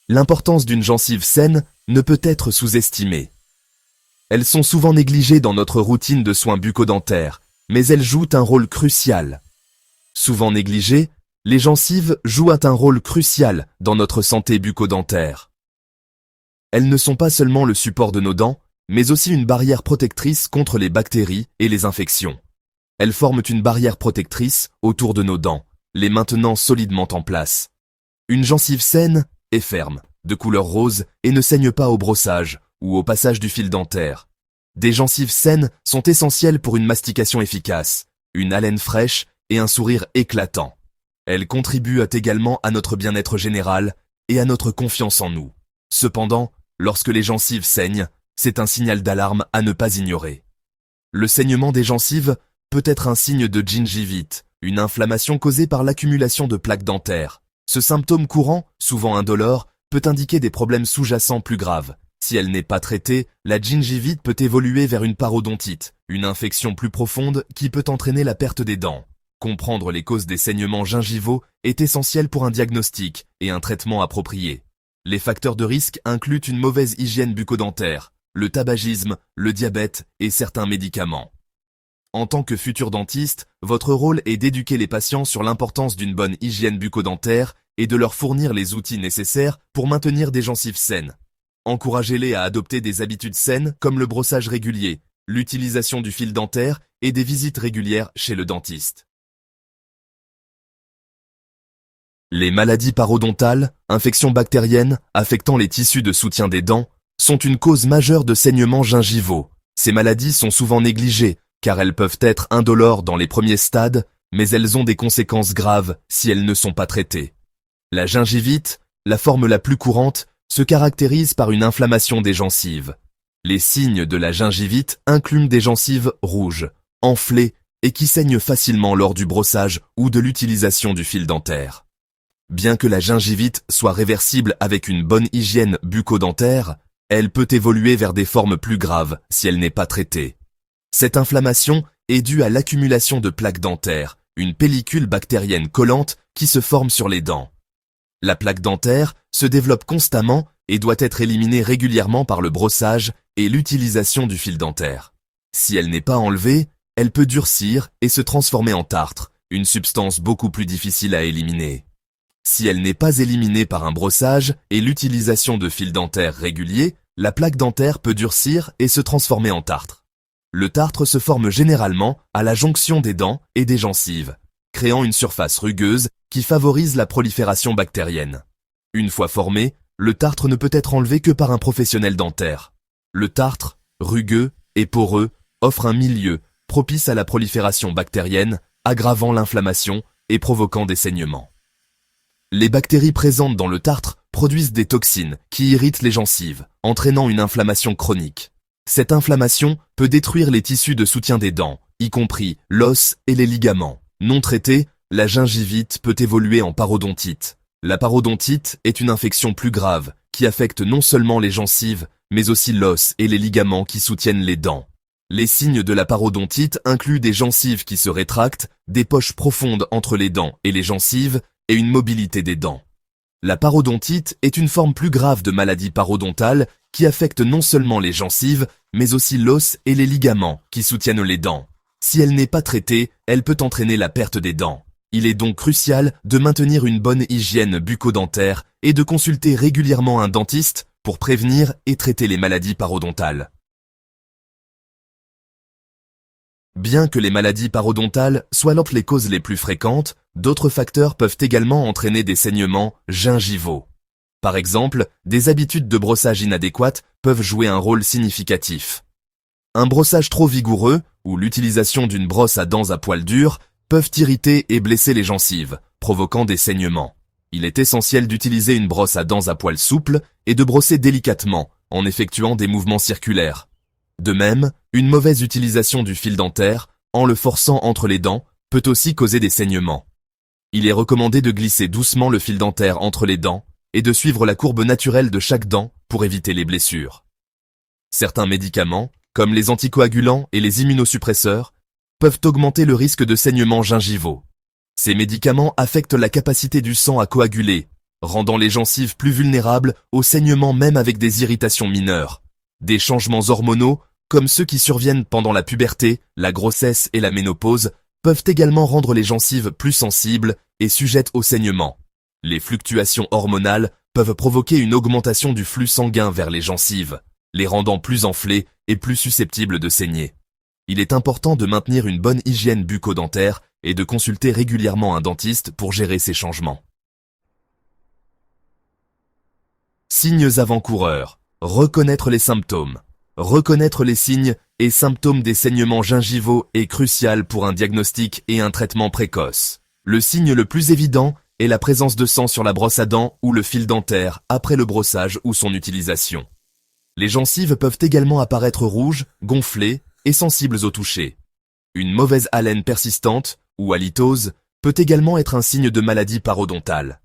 L'importance d'une gencive saine ne peut être sous-estimée. Elles sont souvent négligées dans notre routine de soins bucco-dentaires, mais elles jouent un rôle crucial. Souvent négligées, les gencives jouent un rôle crucial dans notre santé bucco-dentaire. Elles ne sont pas seulement le support de nos dents, mais aussi une barrière protectrice contre les bactéries et les infections. Elles forment une barrière protectrice autour de nos dents, les maintenant solidement en place. Une gencive saine est ferme, de couleur rose et ne saigne pas au brossage ou au passage du fil dentaire. Des gencives saines sont essentielles pour une mastication efficace, une haleine fraîche et un sourire éclatant. Elles contribuent également à notre bien-être général et à notre confiance en nous. Cependant, lorsque les gencives saignent, c'est un signal d'alarme à ne pas ignorer. Le saignement des gencives peut être un signe de gingivite, une inflammation causée par l'accumulation de plaques dentaires. Ce symptôme courant, souvent indolore, peut indiquer des problèmes sous-jacents plus graves. Si elle n'est pas traitée, la gingivite peut évoluer vers une parodontite, une infection plus profonde qui peut entraîner la perte des dents. Comprendre les causes des saignements gingivaux est essentiel pour un diagnostic et un traitement approprié. Les facteurs de risque incluent une mauvaise hygiène bucco-dentaire, le tabagisme, le diabète et certains médicaments. En tant que futur dentiste, votre rôle est d'éduquer les patients sur l'importance d'une bonne hygiène bucco-dentaire et de leur fournir les outils nécessaires pour maintenir des gencives saines. Encouragez-les à adopter des habitudes saines comme le brossage régulier, l'utilisation du fil dentaire et des visites régulières chez le dentiste. Les maladies parodontales, infections bactériennes affectant les tissus de soutien des dents, sont une cause majeure de saignements gingivaux. Ces maladies sont souvent négligées, car elles peuvent être indolores dans les premiers stades, mais elles ont des conséquences graves si elles ne sont pas traitées. La gingivite, la forme la plus courante, se caractérise par une inflammation des gencives. Les signes de la gingivite incluent des gencives rouges, enflées et qui saignent facilement lors du brossage ou de l'utilisation du fil dentaire. Bien que la gingivite soit réversible avec une bonne hygiène bucco-dentaire, elle peut évoluer vers des formes plus graves si elle n'est pas traitée. Cette inflammation est due à l'accumulation de plaques dentaires, une pellicule bactérienne collante qui se forme sur les dents. La plaque dentaire se développe constamment et doit être éliminée régulièrement par le brossage et l'utilisation du fil dentaire. Si elle n'est pas enlevée, elle peut durcir et se transformer en tartre, une substance beaucoup plus difficile à éliminer. Si elle n'est pas éliminée par un brossage et l'utilisation de fil dentaire régulier, la plaque dentaire peut durcir et se transformer en tartre. Le tartre se forme généralement à la jonction des dents et des gencives, créant une surface rugueuse qui favorise la prolifération bactérienne. Une fois formé, le tartre ne peut être enlevé que par un professionnel dentaire. Le tartre, rugueux et poreux, offre un milieu propice à la prolifération bactérienne, aggravant l'inflammation et provoquant des saignements. Les bactéries présentes dans le tartre produisent des toxines qui irritent les gencives, entraînant une inflammation chronique. Cette inflammation peut détruire les tissus de soutien des dents, y compris l'os et les ligaments. Non traitée, la gingivite peut évoluer en parodontite. La parodontite est une infection plus grave qui affecte non seulement les gencives, mais aussi l'os et les ligaments qui soutiennent les dents. Les signes de la parodontite incluent des gencives qui se rétractent, des poches profondes entre les dents et les gencives, et une mobilité des dents. La parodontite est une forme plus grave de maladie parodontale qui affecte non seulement les gencives, mais aussi l'os et les ligaments qui soutiennent les dents. Si elle n'est pas traitée, elle peut entraîner la perte des dents. Il est donc crucial de maintenir une bonne hygiène bucco-dentaire et de consulter régulièrement un dentiste pour prévenir et traiter les maladies parodontales. Bien que les maladies parodontales soient les causes les plus fréquentes, d'autres facteurs peuvent également entraîner des saignements gingivaux. Par exemple, des habitudes de brossage inadéquates peuvent jouer un rôle significatif. Un brossage trop vigoureux ou l'utilisation d'une brosse à dents à poils durs peuvent irriter et blesser les gencives, provoquant des saignements. Il est essentiel d'utiliser une brosse à dents à poils souples et de brosser délicatement en effectuant des mouvements circulaires. De même, une mauvaise utilisation du fil dentaire, en le forçant entre les dents, peut aussi causer des saignements. Il est recommandé de glisser doucement le fil dentaire entre les dents et de suivre la courbe naturelle de chaque dent pour éviter les blessures. Certains médicaments, comme les anticoagulants et les immunosuppresseurs, peuvent augmenter le risque de saignements gingivaux. Ces médicaments affectent la capacité du sang à coaguler, rendant les gencives plus vulnérables aux saignements même avec des irritations mineures. Des changements hormonaux, comme ceux qui surviennent pendant la puberté, la grossesse et la ménopause, peuvent également rendre les gencives plus sensibles et sujettes aux saignements. Les fluctuations hormonales peuvent provoquer une augmentation du flux sanguin vers les gencives, les rendant plus enflées et plus susceptibles de saigner. Il est important de maintenir une bonne hygiène bucco-dentaire et de consulter régulièrement un dentiste pour gérer ces changements. Signes avant-coureurs. Reconnaître les symptômes. Reconnaître les signes et symptômes des saignements gingivaux est crucial pour un diagnostic et un traitement précoce. Le signe le plus évident est la présence de sang sur la brosse à dents ou le fil dentaire après le brossage ou son utilisation. Les gencives peuvent également apparaître rouges, gonflées et sensibles au toucher. Une mauvaise haleine persistante, ou halitose, peut également être un signe de maladie parodontale.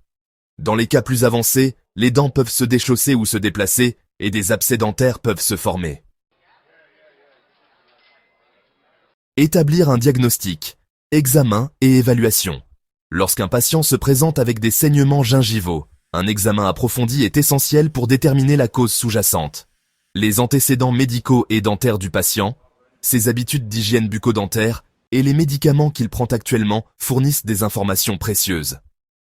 Dans les cas plus avancés, les dents peuvent se déchausser ou se déplacer et des abcès dentaires peuvent se former. Établir un diagnostic, examen et évaluation. Lorsqu'un patient se présente avec des saignements gingivaux, un examen approfondi est essentiel pour déterminer la cause sous-jacente. Les antécédents médicaux et dentaires du patient, ses habitudes d'hygiène bucco-dentaire et les médicaments qu'il prend actuellement fournissent des informations précieuses.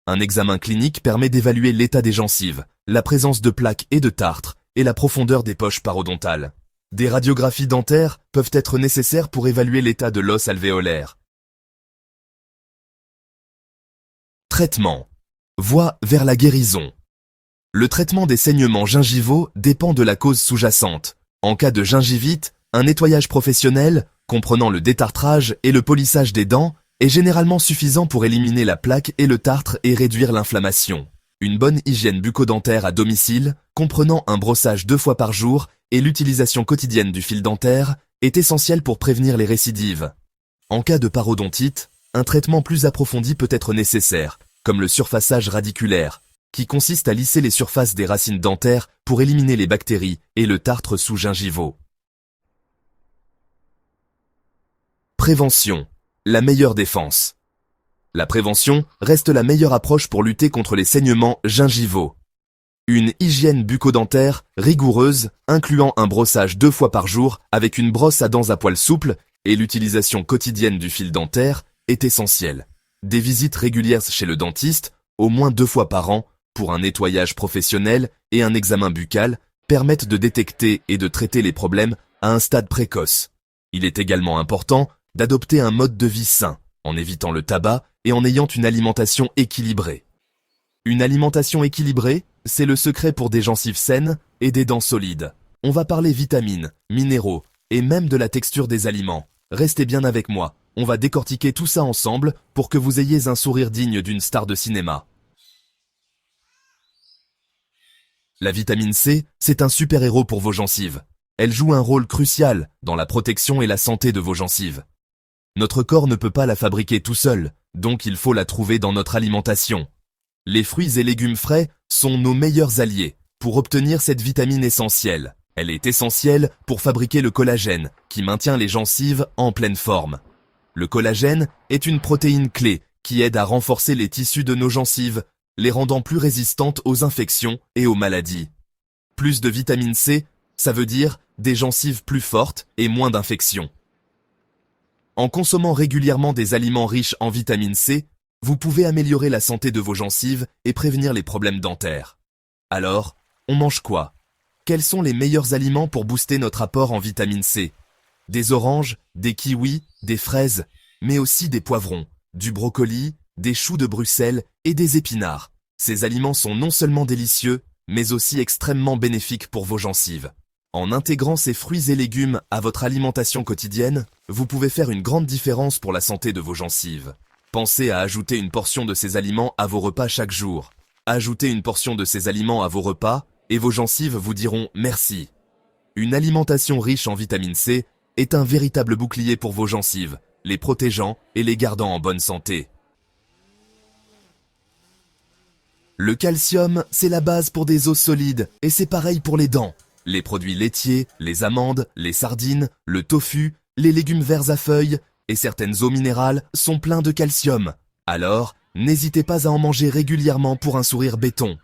Un examen clinique permet d'évaluer l'état des gencives, la présence de plaques et de tartres et la profondeur des poches parodontales. Des radiographies dentaires peuvent être nécessaires pour évaluer l'état de l'os alvéolaire. Traitement. Voie vers la guérison. Le traitement des saignements gingivaux dépend de la cause sous-jacente. En cas de gingivite, un nettoyage professionnel, comprenant le détartrage et le polissage des dents, est généralement suffisant pour éliminer la plaque et le tartre et réduire l'inflammation. Une bonne hygiène bucco-dentaire à domicile, comprenant un brossage 2 fois par jour et l'utilisation quotidienne du fil dentaire, est essentielle pour prévenir les récidives. En cas de parodontite, un traitement plus approfondi peut être nécessaire, comme le surfaçage radiculaire, qui consiste à lisser les surfaces des racines dentaires pour éliminer les bactéries et le tartre sous-gingivaux. Prévention. La meilleure défense. La prévention reste la meilleure approche pour lutter contre les saignements gingivaux. Une hygiène bucco-dentaire rigoureuse, incluant un brossage 2 fois par jour avec une brosse à dents à poils souples et l'utilisation quotidienne du fil dentaire, est essentielle. Des visites régulières chez le dentiste, au moins 2 fois par an, pour un nettoyage professionnel et un examen buccal, permettent de détecter et de traiter les problèmes à un stade précoce. Il est également important d'adopter un mode de vie sain, en évitant le tabac et en ayant une alimentation équilibrée. Une alimentation équilibrée, c'est le secret pour des gencives saines et des dents solides. On va parler vitamines, minéraux et même de la texture des aliments. Restez bien avec moi, on va décortiquer tout ça ensemble pour que vous ayez un sourire digne d'une star de cinéma. La vitamine C, c'est un super-héros pour vos gencives. Elle joue un rôle crucial dans la protection et la santé de vos gencives. Notre corps ne peut pas la fabriquer tout seul, donc il faut la trouver dans notre alimentation. Les fruits et légumes frais sont nos meilleurs alliés pour obtenir cette vitamine essentielle. Elle est essentielle pour fabriquer le collagène, qui maintient les gencives en pleine forme. Le collagène est une protéine clé qui aide à renforcer les tissus de nos gencives, les rendant plus résistantes aux infections et aux maladies. Plus de vitamine C, ça veut dire des gencives plus fortes et moins d'infections. En consommant régulièrement des aliments riches en vitamine C, vous pouvez améliorer la santé de vos gencives et prévenir les problèmes dentaires. Alors, on mange quoi? Quels sont les meilleurs aliments pour booster notre apport en vitamine C? Des oranges, des kiwis, des fraises, mais aussi des poivrons, du brocoli, des choux de Bruxelles et des épinards. Ces aliments sont non seulement délicieux, mais aussi extrêmement bénéfiques pour vos gencives. En intégrant ces fruits et légumes à votre alimentation quotidienne, vous pouvez faire une grande différence pour la santé de vos gencives. Pensez à ajouter une portion de ces aliments à vos repas chaque jour. Ajoutez une portion de ces aliments à vos repas et vos gencives vous diront merci. Une alimentation riche en vitamine C est un véritable bouclier pour vos gencives, les protégeant et les gardant en bonne santé. Le calcium, c'est la base pour des os solides et c'est pareil pour les dents. Les produits laitiers, les amandes, les sardines, le tofu, les légumes verts à feuilles et certaines eaux minérales sont pleins de calcium. Alors, N'hésitez pas à en manger régulièrement pour un sourire béton.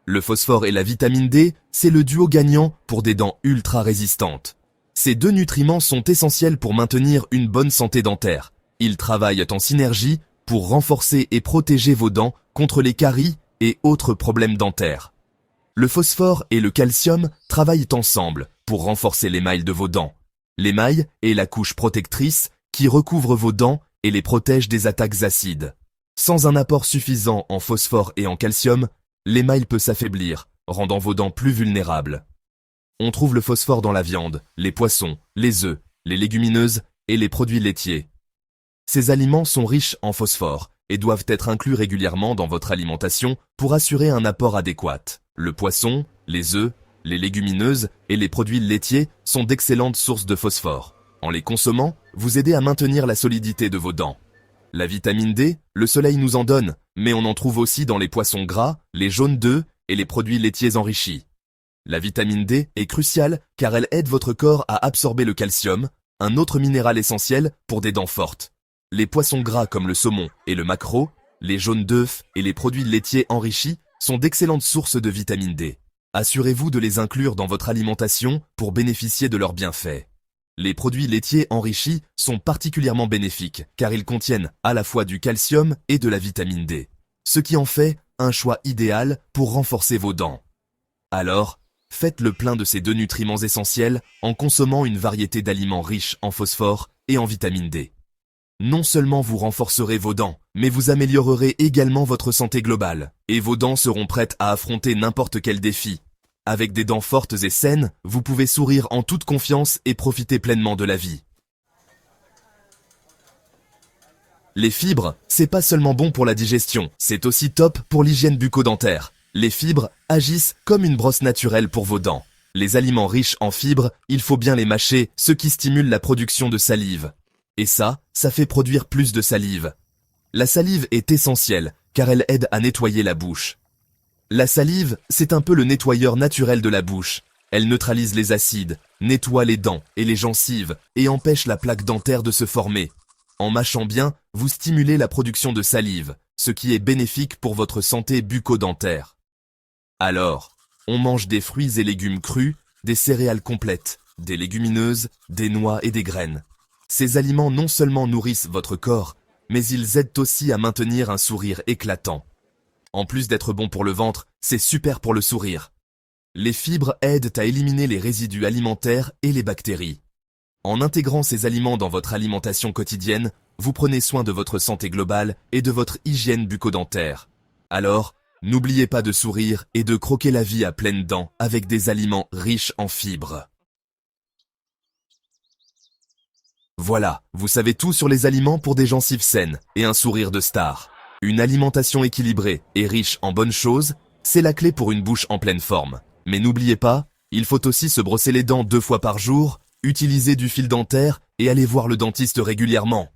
Le phosphore et la vitamine D, c'est le duo gagnant pour des dents ultra résistantes. Ces deux nutriments sont essentiels pour maintenir une bonne santé dentaire. Ils travaillent en synergie pour renforcer et protéger vos dents contre les caries et autres problèmes dentaires. Le phosphore et le calcium travaillent ensemble pour renforcer l'émail de vos dents. L'émail est la couche protectrice qui recouvre vos dents et les protège des attaques acides. Sans un apport suffisant en phosphore et en calcium, l'émail peut s'affaiblir, rendant vos dents plus vulnérables. On trouve le phosphore dans la viande, les poissons, les œufs, les légumineuses et les produits laitiers. Ces aliments sont riches en phosphore et doivent être inclus régulièrement dans votre alimentation pour assurer un apport adéquat. Le poisson, les œufs, les légumineuses et les produits laitiers sont d'excellentes sources de phosphore. En les consommant, vous aidez à maintenir la solidité de vos dents. La vitamine D, le soleil nous en donne, mais on en trouve aussi dans les poissons gras, les jaunes d'œufs et les produits laitiers enrichis. La vitamine D est cruciale car elle aide votre corps à absorber le calcium, un autre minéral essentiel pour des dents fortes. Les poissons gras comme le saumon et le maquereau, les jaunes d'œufs et les produits laitiers enrichis sont d'excellentes sources de vitamine D. Assurez-vous de les inclure dans votre alimentation pour bénéficier de leurs bienfaits. Les produits laitiers enrichis sont particulièrement bénéfiques car ils contiennent à la fois du calcium et de la vitamine D, ce qui en fait un choix idéal pour renforcer vos dents. Alors, faites le plein de ces deux nutriments essentiels en consommant une variété d'aliments riches en phosphore et en vitamine D. Non seulement vous renforcerez vos dents, mais vous améliorerez également votre santé globale, et vos dents seront prêtes à affronter n'importe quel défi. Avec des dents fortes et saines, vous pouvez sourire en toute confiance et profiter pleinement de la vie. Les fibres, c'est pas seulement bon pour la digestion, c'est aussi top pour l'hygiène bucco-dentaire. Les fibres agissent comme une brosse naturelle pour vos dents. Les aliments riches en fibres, il faut bien les mâcher, ce qui stimule la production de salive. Et ça fait produire plus de salive. La salive est essentielle, car elle aide à nettoyer la bouche. La salive, c'est un peu le nettoyeur naturel de la bouche. Elle neutralise les acides, nettoie les dents et les gencives, et empêche la plaque dentaire de se former. En mâchant bien, vous stimulez la production de salive, ce qui est bénéfique pour votre santé bucco-dentaire. Alors, on mange des fruits et légumes crus, des céréales complètes, des légumineuses, des noix et des graines. Ces aliments non seulement nourrissent votre corps, mais ils aident aussi à maintenir un sourire éclatant. En plus d'être bon pour le ventre, c'est super pour le sourire. Les fibres aident à éliminer les résidus alimentaires et les bactéries. En intégrant ces aliments dans votre alimentation quotidienne, vous prenez soin de votre santé globale et de votre hygiène bucco-dentaire. Alors, n'oubliez pas de sourire et de croquer la vie à pleines dents avec des aliments riches en fibres. Voilà, vous savez tout sur les aliments pour des gencives saines et un sourire de star. Une alimentation équilibrée et riche en bonnes choses, c'est la clé pour une bouche en pleine forme. Mais n'oubliez pas, il faut aussi se brosser les dents 2 fois par jour, utiliser du fil dentaire et aller voir le dentiste régulièrement.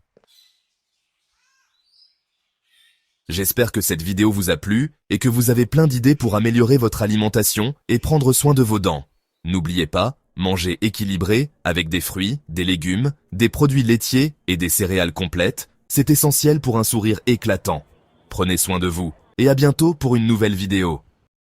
J'espère que cette vidéo vous a plu et que vous avez plein d'idées pour améliorer votre alimentation et prendre soin de vos dents. N'oubliez pas, mangez équilibré avec des fruits, des légumes, des produits laitiers et des céréales complètes, c'est essentiel pour un sourire éclatant. Prenez soin de vous et à bientôt pour une nouvelle vidéo.